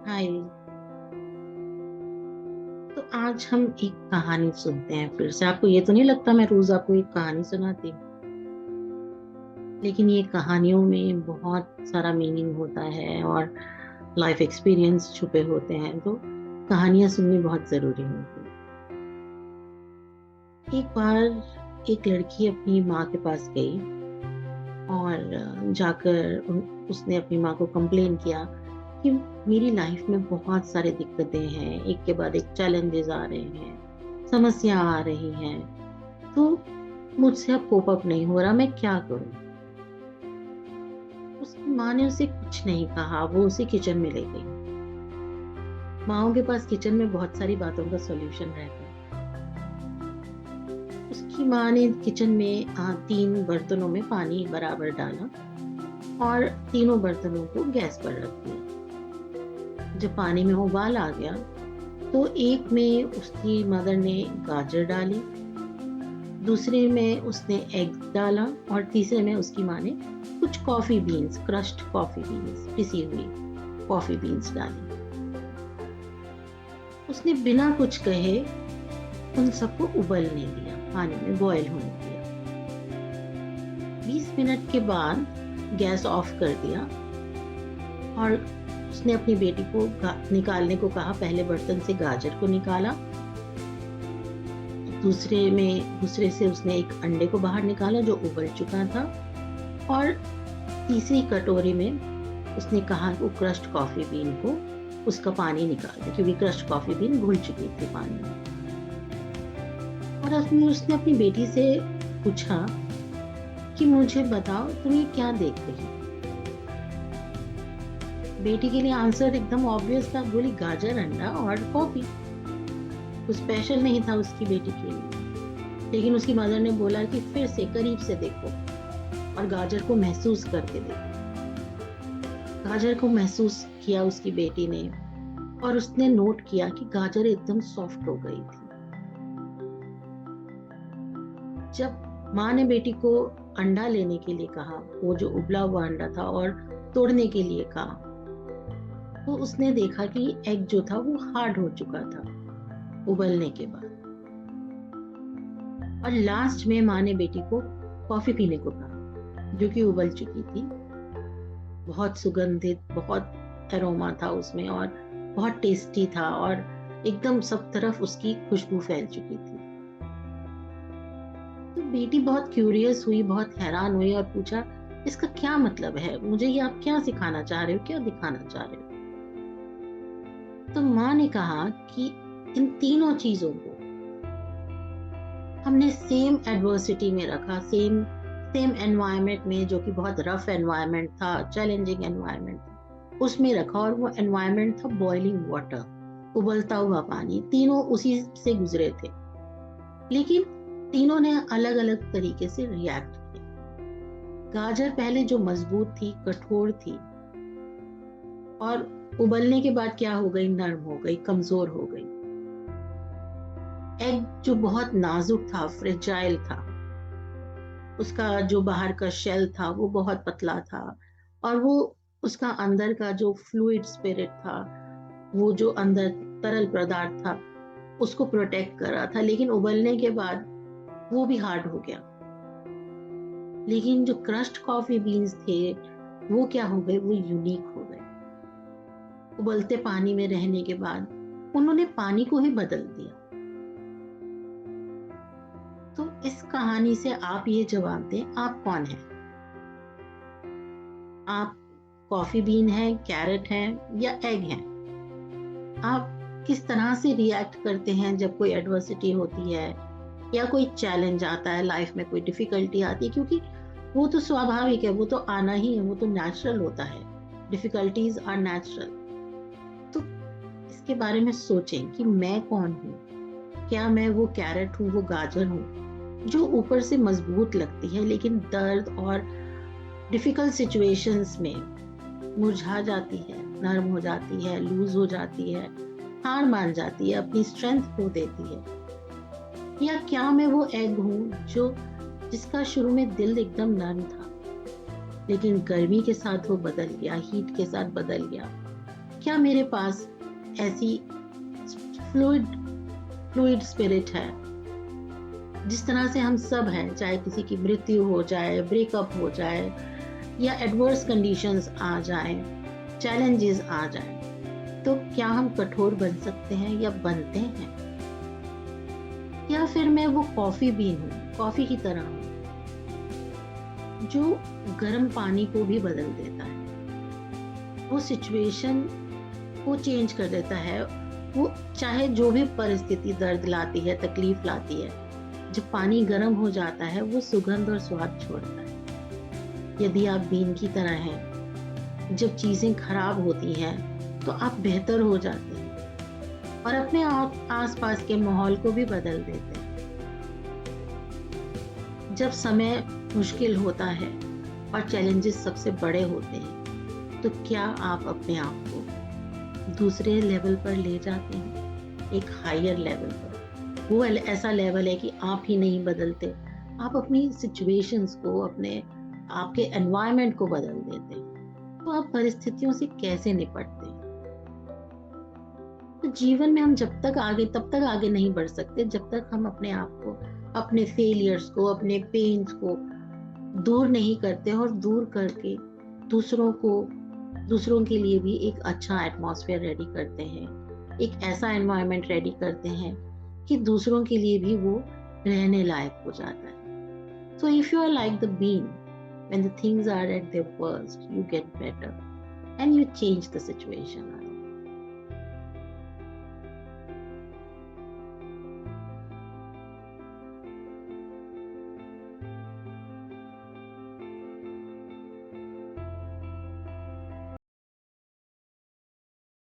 हाय। तो आज हम एक कहानी सुनते हैं फिर से। आपको ये तो नहीं लगता मैं रोज आपको एक कहानी सुनाती हूँ? लेकिन ये कहानियों में बहुत सारा मीनिंग होता है और लाइफ एक्सपीरियंस छुपे होते हैं, तो कहानियां सुननी बहुत जरूरी होती है। एक बार एक लड़की अपनी माँ के पास गई और जाकर उसने अपनी माँ को कंप्लेन किया कि मेरी लाइफ में बहुत सारे दिक्कतें हैं, एक के बाद एक चैलेंजेस आ रहे हैं, समस्या आ रही हैं, तो मुझसे अब कोप अप नहीं हो रहा, मैं क्या करूं। उसकी माँ ने उसे कुछ नहीं कहा, वो उसे किचन में ले गई। माँओं के पास किचन में बहुत सारी बातों का सॉल्यूशन रहता है। उसकी माँ ने किचन में 3 बर्तनों में पानी बराबर डाला और तीनों बर्तनों को गैस पर रख दिया। जब पानी में उबाल आ गया तो एक में उसकी मदर ने गाजर डाली, दूसरे में उसने एग डाला और तीसरे में उसकी माँ ने कुछ coffee beans, crushed coffee beans, पिसी हुई कॉफी बीन्स डाली। उसने बिना कुछ कहे उन सबको उबलने दिया, पानी में बॉयल होने दिया। 20 मिनट के बाद गैस ऑफ कर दिया और उसने अपनी बेटी को निकालने को कहा। पहले बर्तन से गाजर को निकाला, दूसरे से उसने एक अंडे को बाहर निकाला जो उबल चुका था, और तीसरी कटोरी में उसने कहा वो क्रश्ड कॉफी बीन को उसका पानी निकाल दे, क्योंकि क्रश्ड कॉफी बीन घुल चुकी थी पानी में। और उसने अपनी बेटी से पूछा कि मुझे बताओ तुम ये क्या देख रही हो। बेटी के लिए आंसर एकदम ऑब्वियस था, बोली गाजर, अंडा और कॉफी। कुछ स्पेशल नहीं था उसकी बेटी के लिए। लेकिन उसकी मदर ने बोला कि फिर से करीब से देखो और गाजर को महसूस करके देखो। गाजर को महसूस किया उसकी बेटी ने और उसने नोट किया कि गाजर एकदम सॉफ्ट हो गई थी। जब माँ ने बेटी को अंडा लेने के लिए कहा, वो जो उबला हुआ अंडा था, और तोड़ने के लिए कहा, तो उसने देखा कि एग जो था वो हार्ड हो चुका था उबलने के बाद। और लास्ट में माँ ने बेटी को कॉफी पीने को कहा, जो कि उबल चुकी थी। बहुत सुगंधित, बहुत एरोमा था उसमें और बहुत टेस्टी था और एकदम सब तरफ उसकी खुशबू फैल चुकी थी। तो बेटी बहुत क्यूरियस हुई, बहुत हैरान हुई और पूछा, इसका क्या मतलब है, मुझे ये आप क्या सिखाना चाह रहे हो, क्या दिखाना चाह रहे हो। तो माँ ने कहा कि इन तीनों चीजों को हमने सेम एडवर्सिटी में रखा, सेम सेम एनवायरनमेंट में, जो कि बहुत रफ एनवायरनमेंट था, चैलेंजिंग एनवायरनमेंट था, उसमें रखा। और वो एनवायरनमेंट था बॉइलिंग वाटर, उबलता हुआ पानी। तीनों उसी से गुजरे थे, लेकिन तीनों ने अलग अलग तरीके से रिएक्ट किया। गाजर पहले जो मजबूत थी, कठोर थी, और उबलने के बाद क्या हो गई, नरम हो गई, कमजोर हो गई। एग जो बहुत नाजुक था, फ्रेजाइल था, उसका जो बाहर का शेल था वो बहुत पतला था, और वो उसका अंदर का जो फ्लूइड स्पिरिट था, वो जो अंदर तरल पदार्थ था, उसको प्रोटेक्ट कर रहा था। लेकिन उबलने के बाद वो भी हार्ड हो गया। लेकिन जो क्रश्ड कॉफी बीन्स थे वो क्या हो गए, वो यूनिक हो गए। उबलते पानी में रहने के बाद उन्होंने पानी को ही बदल दिया। तो इस कहानी से आप ये जवाब दें, आप कौन हैं? आप कॉफी बीन हैं, कैरेट हैं, या एग हैं? आप किस तरह से रिएक्ट करते हैं जब कोई एडवर्सिटी होती है या कोई चैलेंज आता है, लाइफ में कोई डिफिकल्टी आती है? क्योंकि वो तो स्वाभाविक है, वो तो आना ही है, वो तो नेचुरल होता है। Difficulties are natural. तो इसके बारे में सोचें कि मैं कौन हूँ। क्या मैं वो कैरेट हूँ, वो गाजर हूँ जो ऊपर से मजबूत लगती है, लेकिन दर्द और डिफिकल्ट सिचुएशंस में मुरझा जाती है, नरम हो जाती है, लूज हो जाती है, हार मान जाती है, अपनी स्ट्रेंथ खो देती है? या क्या मैं वो एग हूँ जो जिसका शुरू में दिल एकदम नरम था, लेकिन गर्मी के साथ वो बदल गया, हीट के साथ बदल गया? क्या मेरे पास ऐसी फ्लूइड फ्लूइड स्पिरिट है? जिस तरह से हम सब हैं, चाहे किसी की मृत्यु हो जाए, ब्रेकअप हो जाए या एडवर्स कंडीशंस आ जाए, चैलेंजेस आ जाए, तो क्या हम कठोर बन सकते हैं या बनते हैं? या फिर मैं वो कॉफी बीन हूँ, कॉफी की तरह हूँ, जो गर्म पानी को भी बदल देता है, वो सिचुएशन को चेंज कर देता है। वो चाहे जो भी परिस्थिति दर्द लाती है, तकलीफ लाती है, जब पानी गर्म हो जाता है वो सुगंध और स्वाद छोड़ता है। यदि आप बीन की तरह हैं, जब चीजें खराब होती हैं तो आप बेहतर हो जाते हैं और अपने आसपास के माहौल को भी बदल देते हैं। जब समय मुश्किल होता है और चैलेंजेस सबसे बड़े होते हैं, तो क्या आप अपने आप को दूसरे लेवल पर ले जाते हैं, एक हायर लेवल पर? वो ऐसा लेवल है कि आप ही नहीं बदलते, आप अपनी सिचुएशंस को, अपने आपके एनवायरनमेंट को बदल देते हैं। तो आप परिस्थितियों से कैसे निपटते हैं? तो जीवन में हम तब तक आगे नहीं बढ़ सकते जब तक हम अपने आप को, अपने फेलियर्स को, अपने पेन्स को दूर नहीं करते और दूर करके दूसरों के लिए भी एक अच्छा एटमॉस्फेयर रेडी करते हैं, एक ऐसा एनवायरनमेंट रेडी करते हैं कि दूसरों के लिए भी वो रहने लायक हो जाता है। So if you are like the bean, when the things are at their worst, you get better and you change the situation.